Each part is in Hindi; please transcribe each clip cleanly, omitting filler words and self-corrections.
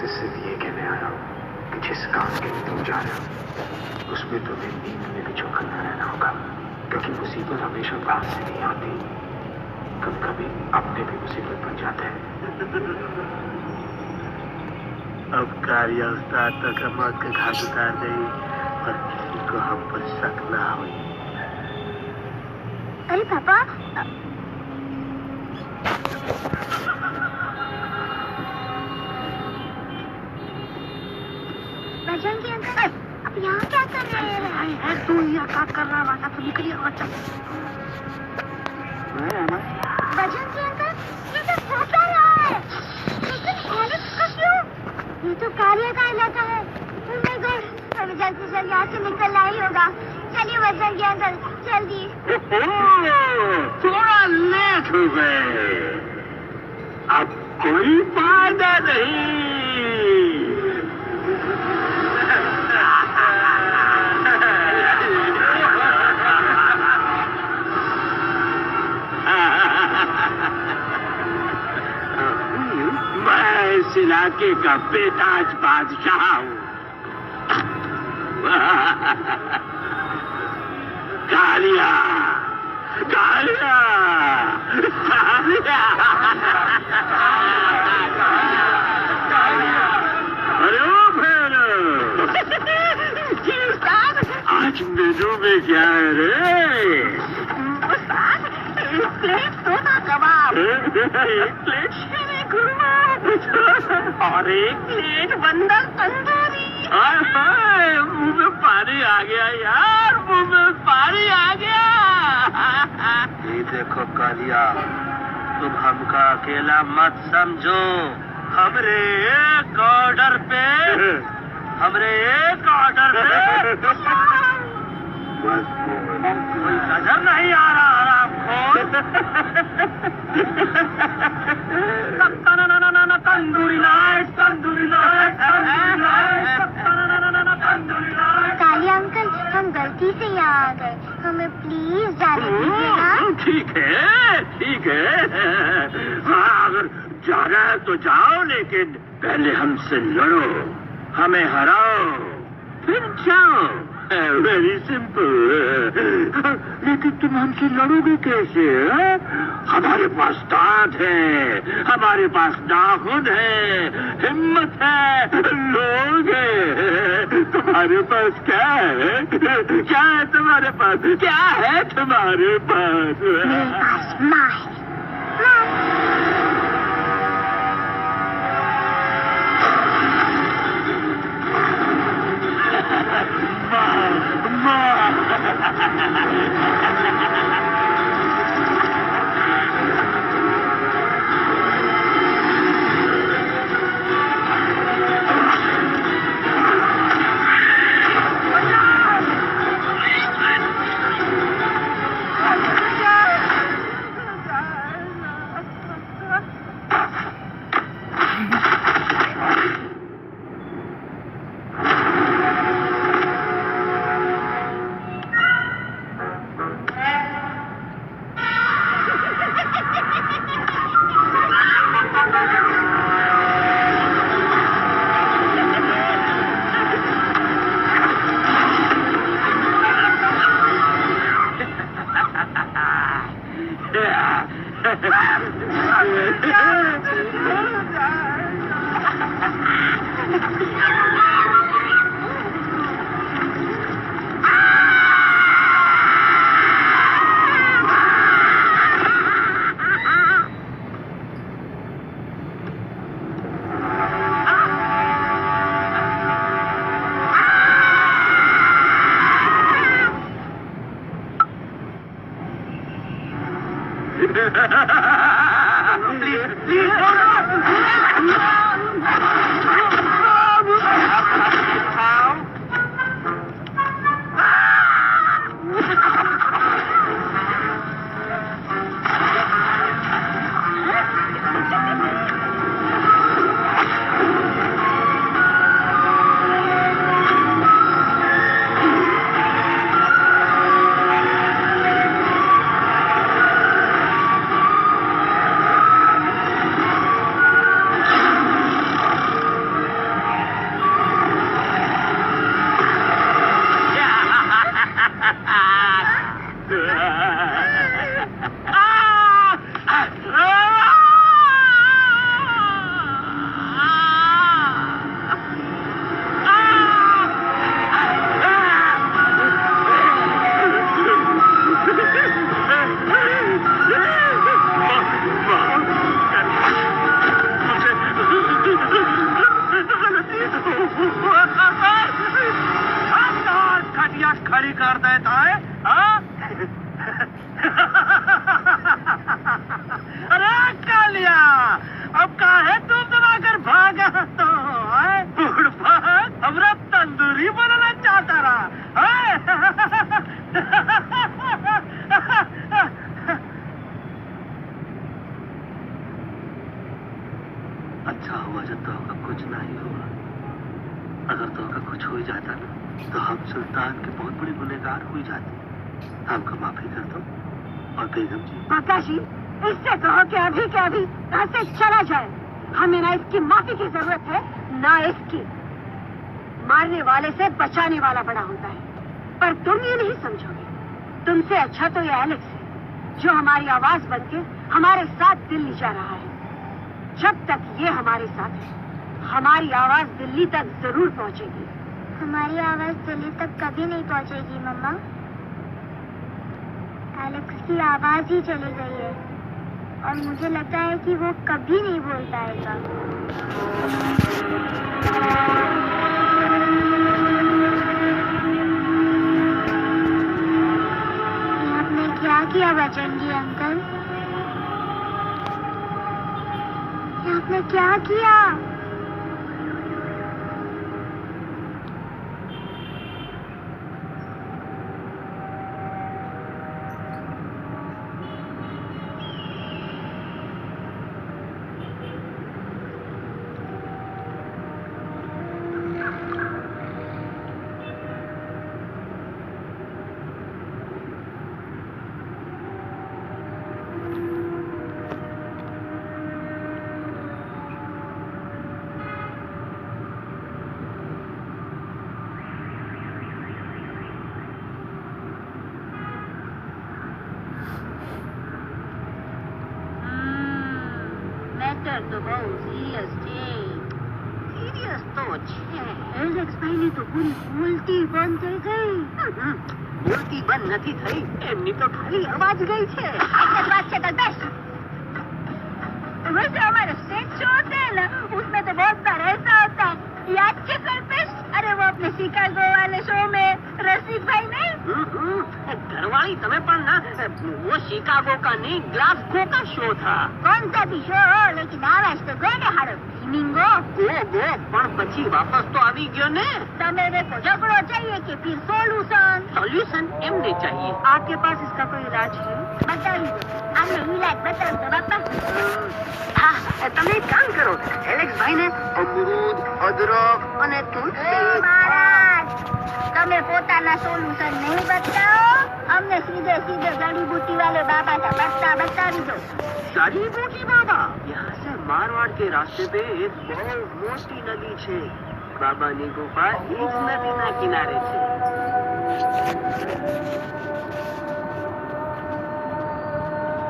तुमसे सिर्फ ये कहने आया हूँ कि जिस काम के लिए तुम जा रहे हो उसमें तुम्हें नींद में भी चौकन्ना रहना होगा, क्योंकि मुसीबत हमेशा बाहर से नहीं आती, कभी कभी अपने भी मुसीबत बन जाते हैं। अब कारिया उस्ताद तक मौत के घाट उतार गई और किसी को हम पर शक ना हुई। अरे पापा, बजरंगी अंकल अब यहाँ क्या कर रहे हैं? तू यहाँ क्या कर रहा है? तो निकलिए बच्चा। बजरंगी अंकल, ये तो हो क्या रहा है? लेकिन एलेक्स का क्यों? ये तो कार्य का इलाका है। Oh my God, हमें जल्द से जल्द यहाँ से निकलना ही होगा। चलिए बजरंगी अंकल, जल्दी। थोड़ा लेट हो गए, अब कोई फायदा नहीं। मैं इस इलाके का बेताज बादशाह हूँ। कालिया, कालिया, कालिया। अरे ओ फिर आज मेनू में क्या है रे? एक प्लेट सोना कबाब, एक प्लेट शीरे खुरमा और एक प्लेट बंदर तंदूरी। मुंह में पानी आ गया यार, मुंह में पानी आ गया। ये देखो कालिया, तुम हमका अकेला मत समझो। हमरे एक ऑर्डर पे कोई नजर नहीं आ रहा हरामखोर। Tandoori light, tandoori light, tandoori light. Kalia uncle, हम गलती से यहाँ आ गए, हमें प्लीज जाने दीजिए ना। ठीक है। हाँ, अगर जाना है तो जाओ, लेकिन पहले हमसे लड़ो, हमें हराओ, फिर जाओ। Very simple. लेकिन तुम हमसे लड़ोगे कैसे? हमारे पास दांत है, हमारे पास नाखून है, हिम्मत है, लोग हैं। तुम्हारे पास क्या है? क्या है तुम्हारे पास? क्या है तुम्हारे पास? मेरे पास माँ है। अगर तो का कुछ हो जाता ना तो हम सुल्तान के बहुत बड़े गुनहगार हो जाते। हमको माफी कर दो। और बेगम जी काकाजी, इससे कहो कि अभी के अभी यहाँ से चला जाए। हमें ना इसकी माफी की जरूरत है ना इसकी। मारने वाले से बचाने वाला बड़ा होता है, पर तुम ये नहीं समझोगे। तुमसे अच्छा तो ये एलेक्स है जो हमारी आवाज बनके हमारे साथ दिल्ली जा रहा है। जब तक ये हमारे साथ है हमारी आवाज दिल्ली तक जरूर पहुंचेगी। हमारी आवाज दिल्ली तक कभी नहीं पहुंचेगी मम्मा। एलेक्स की आवाज ही चली गई है और मुझे लगता है कि वो कभी नहीं बोल पाएगा। आपने क्या किया बजरंगी अंकल? आपने क्या किया? तो बहुत सीरियस थे। सीरियस तो છે। એલેક્સ ભાઈની તો પૂરી બોલતી બંધ થઈ ગઈ। બોલતી બંધ નથી થઈ, એમની તો ખાલી અવાજ ગઈ છે। એટલે વાત છે કલ્પેશ। वैसे हमारा सेट शो होते हैं ना, उसमें तो बहुत बार ऐसा होता है। याद है कल्पेश? अरे वो अपने शिकागो वाले शो में रसिक भाई नहीं? घरवाली तमें पर ना वो शिकागो का नहीं ग्लासगो का शो था। कौन सा भी शो हो, लेकिन आवाज तो गोने हारो मिंगो गो पण પછી વાપસ તો આવી ગયો ને। તમે देखो झगड़ो चाहिए कि फिर सॉल्यूशन एमने चाहिए। आपके पास इसका कोई इलाज है? बताइए, आपने इलाज बताओ तो बापा। हाँ, તમે એક કામ કરો, એલેક્સ ભાઈ ને અમરૂદ, અદરક અને તુલસી। મહારાજ, તમે પોતાના સોલ્યુશન નહીં બતાવો, અમને સીધે સીધે જડીબूटी वाले बाबा का बता बतावी दो। जड़ीबूटी बाबा? यहाँ से मारवाड़ के रास्ते पे एक बहुत मोटी नदी छे। बाबा ની ગુફા એ જ નદીના કિનારે છે।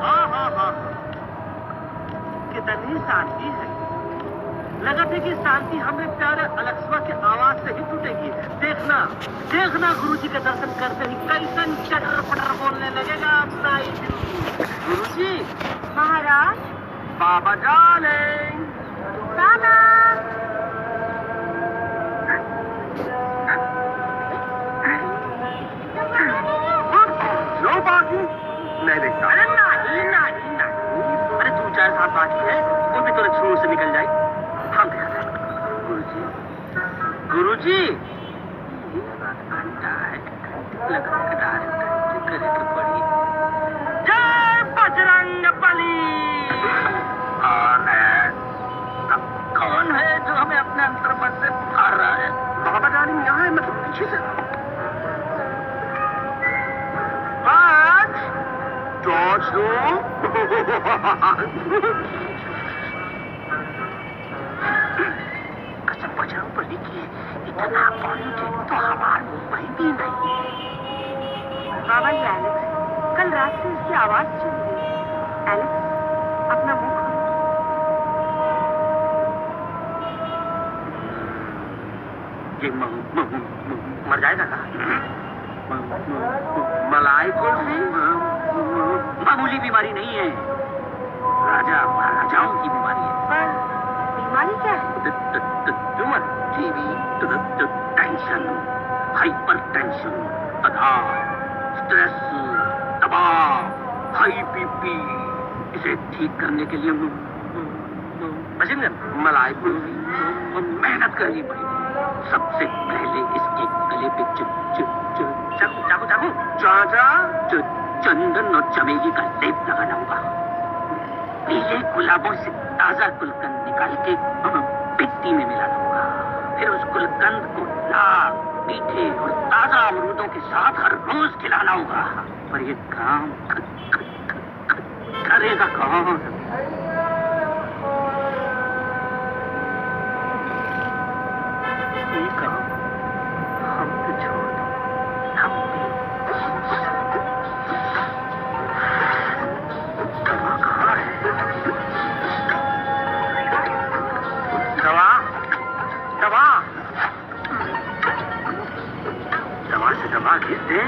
हाँ कितनी शांति है। लगा था कि शांति हमें प्यारे अलेक्सा के आवाज से ही टूटेगी। देखना देखना गुरुजी के दर्शन करते ही कैसन चटर पटर बोलने लगेगा अपना ही दिल। गुरुजी। महाराज। बाबा डार्लिंग। बाबा। लो बाकी नहीं देखता। अरे नहीं अरे 2-4 बाकी है, वो भी तुरंत शुरू से निकल जाए। हम देखा गुरुजी घंटा है लगा करे के पड़ी। जय बजरंग बली। कौन है जो हमें अपने अंतर्मन से पुकार रहा है? बाबा डार्लिंग यहाँ है, मतलब पीछे से। जॉर्ज कसम बजरंग बली की इतना पॉलिटिक तो हमारे मुंबई भी नहीं। बाबा ये एलेक्स, कल रात से इसकी आवाज चली गई। एलेक्स अपना मुंह ये मर जाएगा कहा? मलाई कुल्फी मामूली बीमारी नहीं है, राजा महाराजाओं की बीमारी है। पर बीमारी क्या है? Tumour, TB, tension, hyper tension, तनाव, स्ट्रेस, दबाव, हाई बीपी। इसे ठीक करने के लिए बजिंदर मलाई कुल्फी मेहनत करनी पड़ेगी। सबसे पहले इसके गले पे चाकू चाचा चंदन और चमेली का लेप लगाना होगा। पीले गुलाबों से ताजा गुलकंद निकाल के पिट्टी में मिलाना होगा। फिर उस गुलकंद को मीठे और ताजा अमरूदों के साथ हर रोज खिलाना होगा। पर ये काम करेगा कौन? ये काम हम पे छोड़ दो, हम पे। दवा कहाँ है? दवा दवा दवा से दवा घिस दे।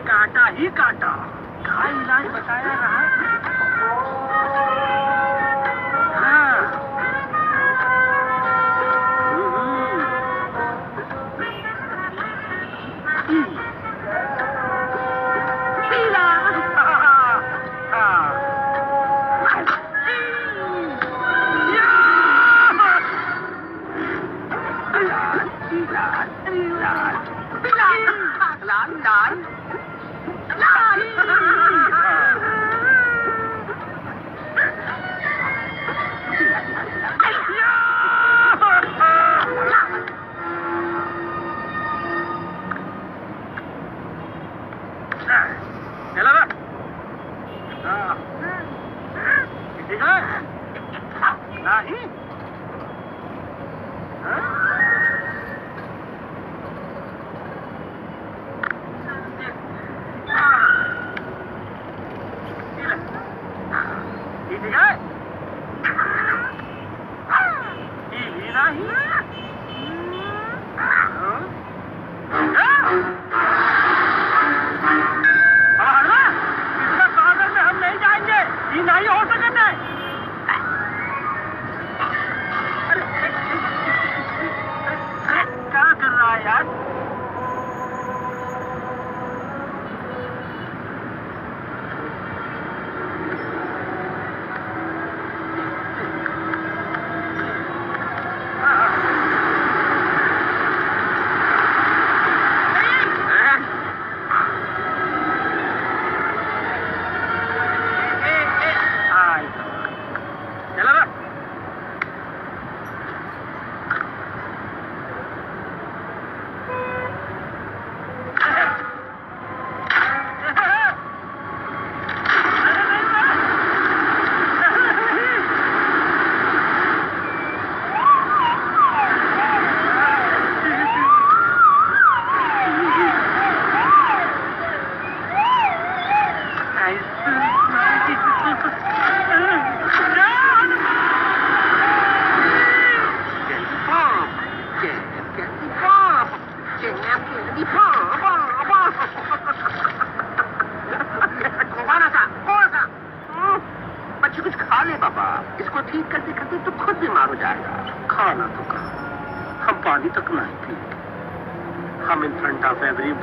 काटा ही काटा, क्या इलाज बताया रहा?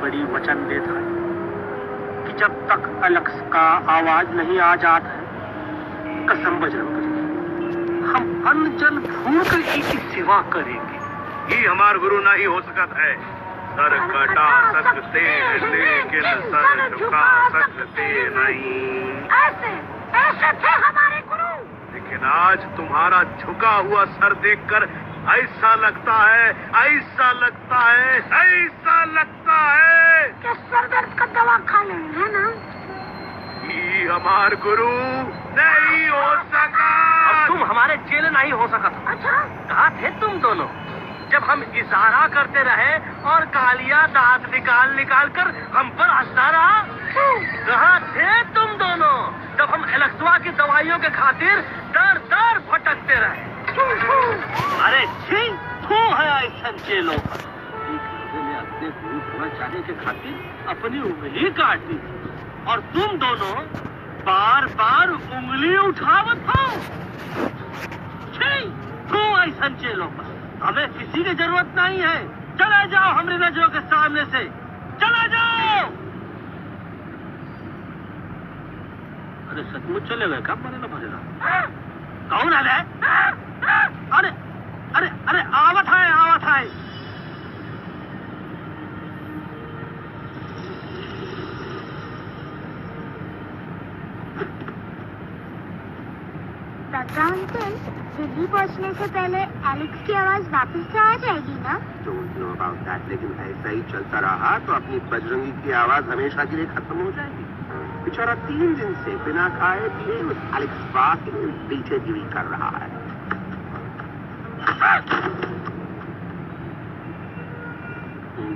बड़ी वचन देता है कि जब तक अलक्स का आवाज नहीं आ जाता है, कसम बजरंग हम अन्न जल भूख की सेवा करेंगे। ये हमार गुरु नहीं हो सकता है। सर कटा सकते लेकिन सर झुका सकते नहीं। ऐसे थे हमारे गुरु। लेकिन आज तुम्हारा झुका हुआ सर देखकर ऐसा लगता है कि सर दर्द का दवा खा ले, है ना? ये हमार गुरु नहीं हो सका। अब तुम हमारे चेले नहीं हो सका। अच्छा, कहाँ थे तुम दोनों जब हम इशारा करते रहे और कालिया दांत निकाल कर हम पर हंसता रहा? कहाँ थे तुम दोनों जब हम एलेक्सवा की दवाइयों के खातिर दर भटकते रहे? अरे छी, तू है ऐसा चेलों पर। ने अपने गुरु बचाने के खातिर अपनी उंगली काट दी और तुम दोनों बार बार उंगली उठावत हो। तू ऐसा चेलो हमें किसी की जरूरत नहीं है। चले जाओ हमारी नजरों के सामने से, चले जाओ। अरे सचमुच चले गए, कब मरेगा भरेगा? कौन है? अरे अरे अरे आवत है, आवत है। दादा अंकल, दिल्ली पहुंचने से पहले एलेक्स की आवाज वापस से आ जाएगी ना? डोंट नो अबाउट दैट, लेकिन ऐसा ही चलता रहा तो अपनी बजरंगी की आवाज हमेशा के लिए खत्म हो जाएगी। बेचारा 3 दिन से बिना खाए पिए उस एलेक्स बाग के पीछे गिरी कर रहा है।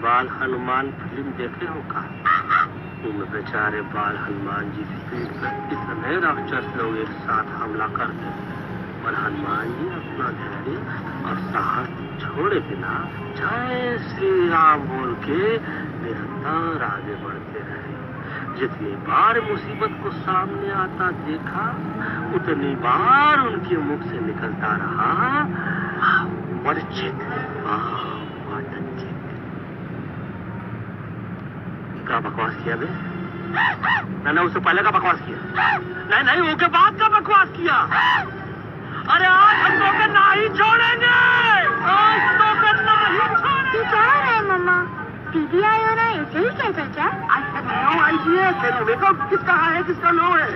बाल हनुमान फिल्म देखे हो का? उन बेचारे बाल हनुमान जी इतने राक्षस लोग एक साथ हमला करते, पर हनुमान जी अपना धैर्य और साहस छोड़े बिना जय श्री राम बोल के निरंतर आगे बढ़ते रहे। जितनी बार मुसीबत को सामने आता देखा, उतनी बार उनके मुख से निकलता रहा, वर्जित क्या बकवास किया बे? मैंने उससे पहले का बकवास किया? नहीं, उसके बाद का बकवास किया। अरे आज हम तो के नहीं छोड़ेंगे, आज तो के नहीं छोड़ेंगे। तू क्या रहा है मम्मा? दीदी आई हो ना, ऐसे ही कहता क्या? नो आइडिया, तेरे मेकअप किसका है किसका लो है?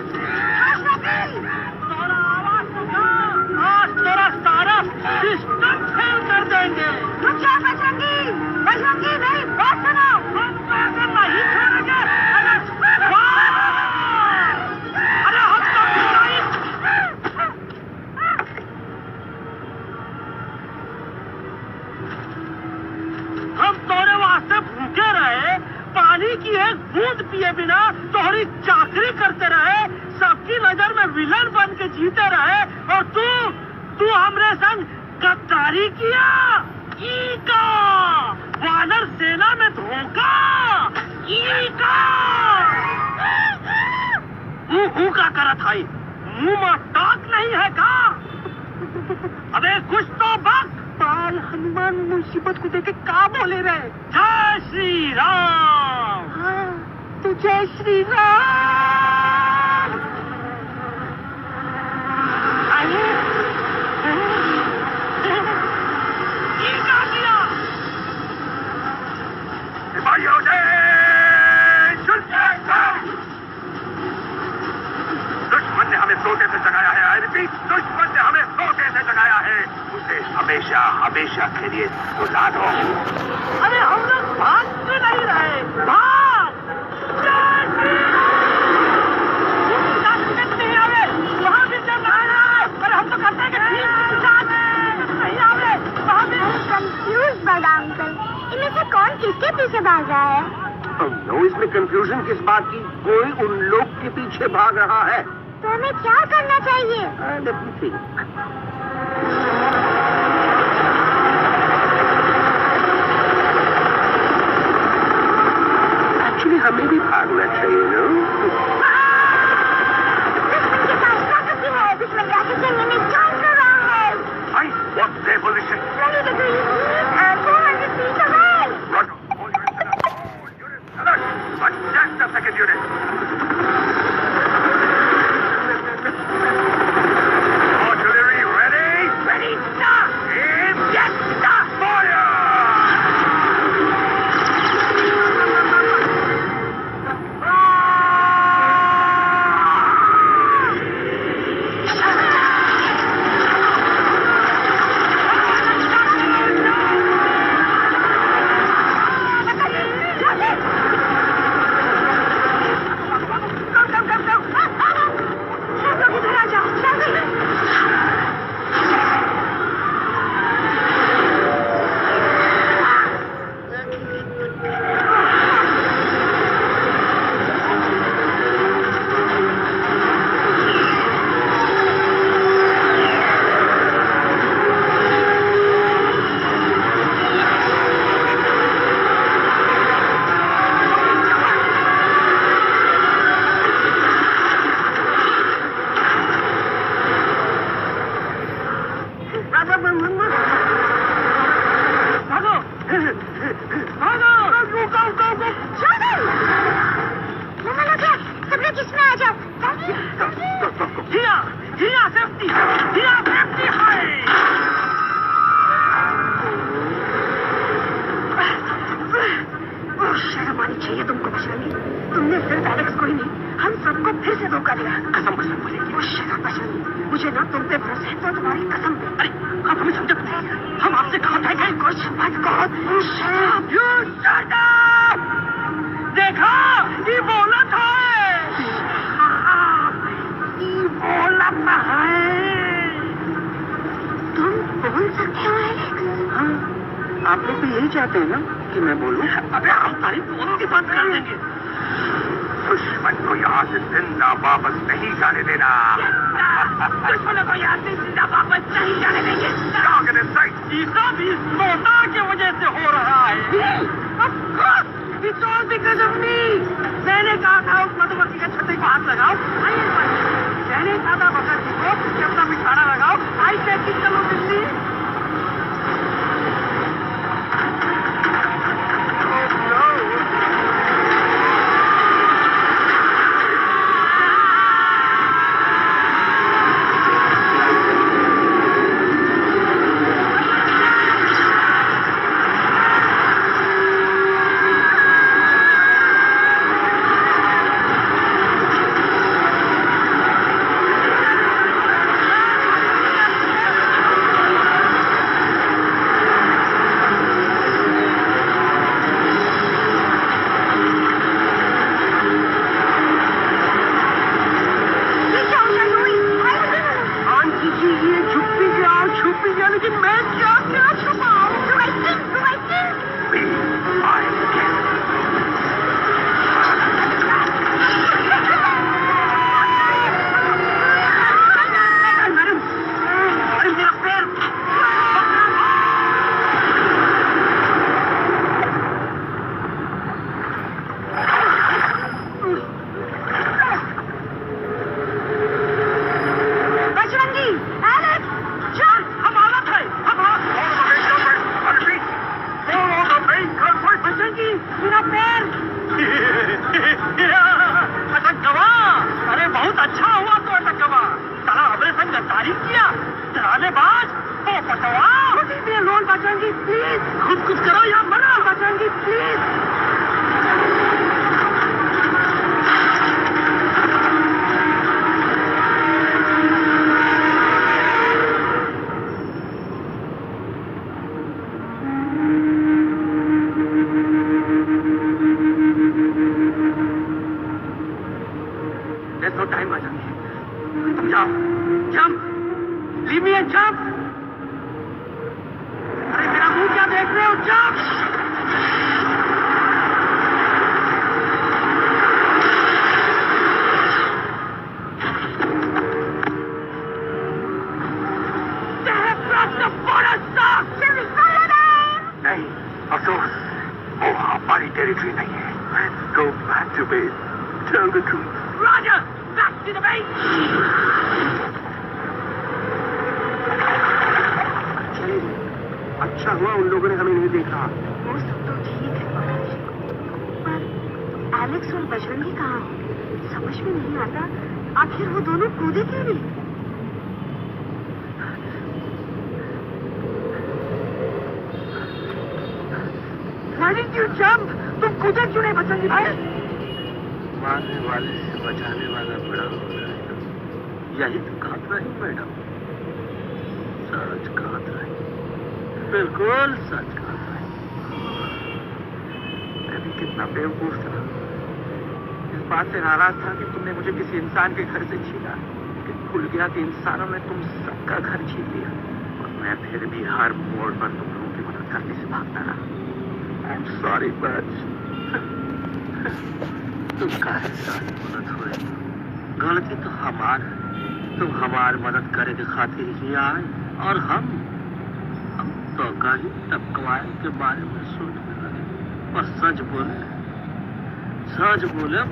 आज तेरा सारा सिस्टम फेल कर देंगे। रुक जा बजरंगी, बजरंगी नहीं, बात सुनो। नहीं छोड़ेंगे। अरे हम तो नहीं। हम तोरे वास्ते भूखे रहे, पानी की एक बूंद पिए बिना तोहरी चाकरी करते रहे, सबकी नजर में विलन बन के जीते रहे, और तू हमरे संग गद्दारी किया। ईका वानर सेना में धोखा। ईका मुंह का करत है, मुंह में टाक नहीं है का? अबे कुछ तो बक। बाल हनुमान मुसीबत को देखे का बोले रहे? जय श्री राम। हाँ, तो जय श्री राम। आइए। ये क्या किया? सिपाहियों से दुश्मन ने हमें सोते से जगाया है। आई रिपीट, दुश्मन ने हमें सोते से जगाया है। उसे हमेशा हमेशा के लिए सुला दो। अरे हम लोग भाग क्यों नहीं रहे? भाग! नहीं आवे, वहाँ भी जब अरे हम तो करते हैं कि नहीं आवे, वहाँ भी। कंफ्यूज बड़ा अंकल, इनमें से कौन किसके पीछे भाग रहा है? नो, इसमें कंफ्यूजन किस बात की? कोई उन लोग के पीछे भाग रहा है। तो हमें क्या करना चाहिए? Let me think. Actually, हमें भी भागना चाहिए, नो? दुश्मन के पास ताकत भी है, दुश्मन जाके जंग में जॉइन कर रहा है। Hey, what's their position? Ready to do 400 feet away. Roger. All units alert. All units alert. But just a second, unit. Artillery ready? Ready. 50 है, या 55। शर्म आनी चाहिए तुमको बजरंगी। तुमने सिर्फ एलेक्स को ही नहीं, हम सबको फिर से धोखा दिया। कसम कसम बोलेगी। वो शर्म बजरंगी, मुझे ना तुम पे भरोसा है तो तुम्हारी कसम। अरे आप हमें समझते नहीं, हम आपसे कहा था कि कुछ मत कहो। You shut up! देखा, ये बोला था, ये बोला था। तुम बोल सकते हो एलेक्स? हाँ, आप लोग तो यही चाहते हैं ना कि मैं बोलूं? अबे हम तारीफ दोनों की बात कर देंगे। दुश्मन को यहाँ से जिंदा वापस नहीं जाने देना। दुश्मनों को यहाँ से जिंदा वापस नहीं जाने देंगे। ये सब इस तोता की वजह से हो रहा है। It's all because of me. मैंने कहा था उस मधुमक्खी के छत्ते को हाथ लगाओ, मैंने कहा था बकर जी को कि अपना बिछाना लगाओ। आई सेड कि चलो दिल्ली। अच्छा हुआ उन लोगों ने हमें नहीं देखा। वो सब तो ठीक है महाराज, पर एलेक्स और बजरंगी कहाँ हैं? समझ में नहीं आता आखिर वो दोनों कूदे क्यों नहीं? Why didn't you jump? तुम कूदे क्यों नहीं बजरंगी भाई? मारने वाले से बचाने वाला बड़ा होता है। यही तो कहता है मैडम, सच कहता है, बिल्कुल सच कहता है। मैं भी कितना बेवकूफ था, इस बात से नाराज था कि तुमने मुझे किसी इंसान के घर से छीना, लेकिन भूल गया कि इंसानों ने तुम सबका घर छीन लिया और मैं फिर भी हर मोड़ पर तुम लोगों की मदद करने से भागता रहा। I'm sorry, बच। तुम काहे सारी मदद हुए? गलती तो हमार है, तुम हमार मदद करे के खातिर ही आए और हम तो कहीं टपकवाए के बारे में सोचने लगे। और सच बोले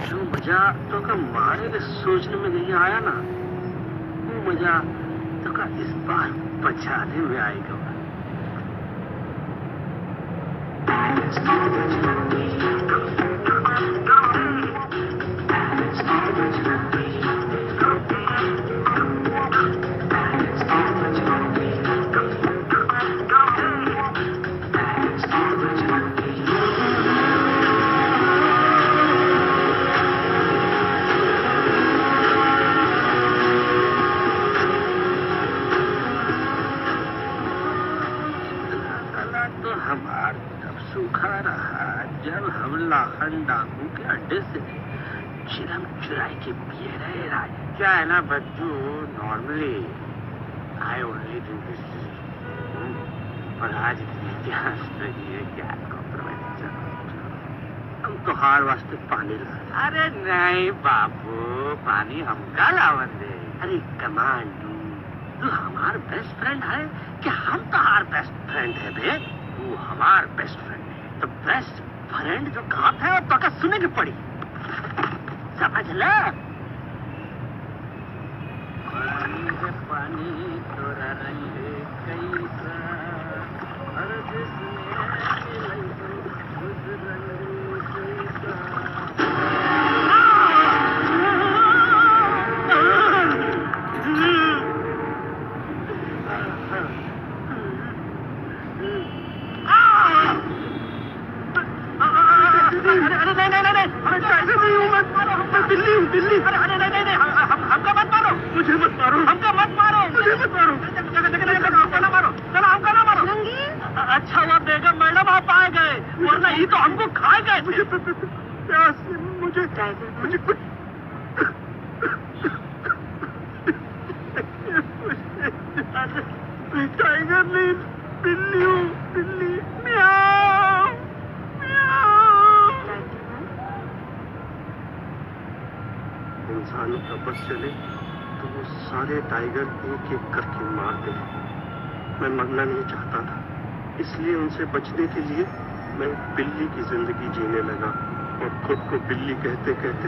जो मजा तो का मारे के सोचने में नहीं आया ना, वो मजा तो का इस बार बचाने में आएगा। चिलम चुराई के पिए रहे राज। क्या है ना बच्चू, normally I only drink this, पर आज इतनी प्यास लगी है क्या कॉम्प्रोमाइज। हम तो हार वास्ते पानी ला। अरे नहीं बाबू, पानी हमका लावन दे। अरे कमान तू हमार बेस्ट फ्रेंड है कि हम तो हार बेस्ट फ्रेंड है बे। तू हमार बेस्ट फ्रेंड है तो बेस्ट फ्रेंड जो कहा है तो क्या सुने की पड़ी, समझ ले। पानी तोरा रंग कैसा, हर जिसमें उस रंग कैसा। बिल्ली, अरे नहीं, हमका मत मारो, मुझे मत मारो, हमका मत मारो, मुझे मत मारो, हमका ना मारो, चलो हमका ना मारो। अच्छा हुआ बेगम मैडम आप आ गए, वरना ये तो हमको खा गए। मुझे प्यास, मुझे कुछ टाइगर नहीं, बिल्ली हूँ, बिल्ली। म्याऊ म्याऊ। इंसानों का बस चले तो वो सारे टाइगर एक एक करके मार दे। मैं मरना नहीं चाहता था, इसलिए उनसे बचने के लिए मैं बिल्ली की जिंदगी जीने लगा और खुद को बिल्ली कहते कहते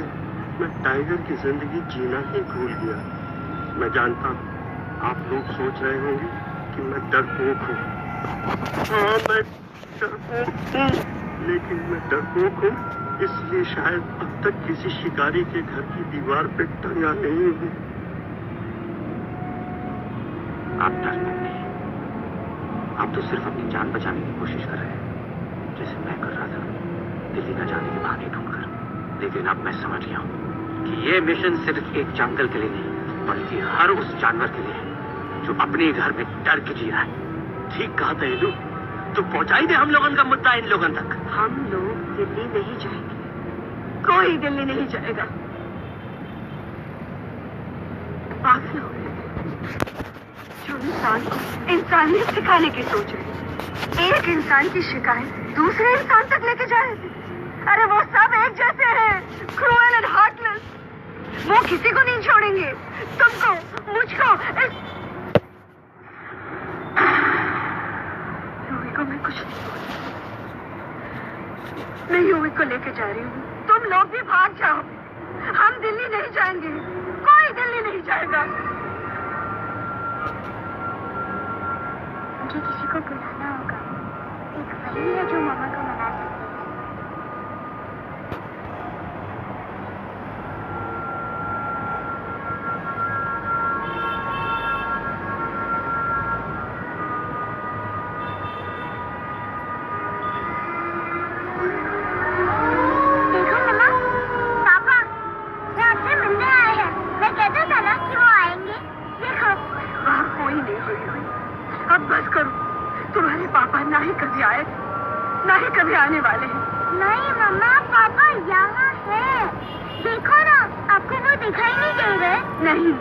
मैं टाइगर की जिंदगी जीना ही भूल गया। मैं जानता हूँ आप लोग सोच रहे होंगे कि मैं डरपोक हूँ। हाँ, मैं डरपोक हूँ, लेकिन मैं डरपोक हूँ इसलिए शायद अब तक किसी शिकारी के घर की दीवार पे टंगा नहीं हूँ। आप डरपोक नहीं, आप तो सिर्फ अपनी जान बचाने की कोशिश कर रहे हैं, जैसे मैं कर रहा था दिल्ली न जाने के बहाने ढूंढकर। लेकिन अब मैं समझ गया हूँ कि ये मिशन सिर्फ एक जंगल के लिए नहीं, बल्कि हर उस जानवर के लिए जो अपने घर में डर के जी रहा है। ठीक कहा था एलू, तो पहुंचाई दे हम लोगों का मुद्दा इन लोगों तक। हम लोग दिल्ली नहीं जाएंगे, कोई दिल्ली नहीं जाएगा। पागल हो गए जो इंसान को इंसानियत सिखाने की सोच रहे, एक इंसान की शिकायत दूसरे इंसान तक लेके जाए। अरे वो सब एक जैसे हैं, क्रूएल एंड हार्टलेस। वो किसी को नहीं छोड़ेंगे, तुमको, मुझको, यूवी को मैं कुछ नहीं बोलूं। मैं यूवी को लेके जा रही हूँ, तुम लोग भी भाग जाओ। हम दिल्ली नहीं जाएंगे, कोई दिल्ली नहीं जाएगा। मुझे किसी को बुलाना होगा, एक वही है जो मामा को मना सकती है। देखो मम्मा, पापा ये आपसे मिलने आए हैं। मैं कहता था ना कि वो आएंगे। देखो वहाँ कोई नहीं हुई। अब बस करो, तुम्हारे पापा ना ही कभी आए, ना ही कभी आने वाले हैं। नहीं मम्मा, पापा यहाँ है। देखो ना, आपको वो दिखाई नहीं दे रहे? नहीं,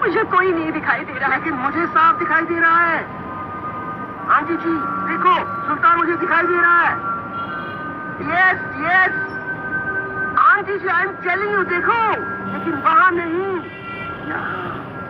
मुझे कोई नहीं दिखाई दे रहा है। लेकिन मुझे साफ दिखाई दे रहा है। आंटी जी देखो, सुल्तान मुझे दिखाई दे रहा है। Yes yes aunty ji, I am telling you, देखो, लेकिन वहां नहीं, यहाँ।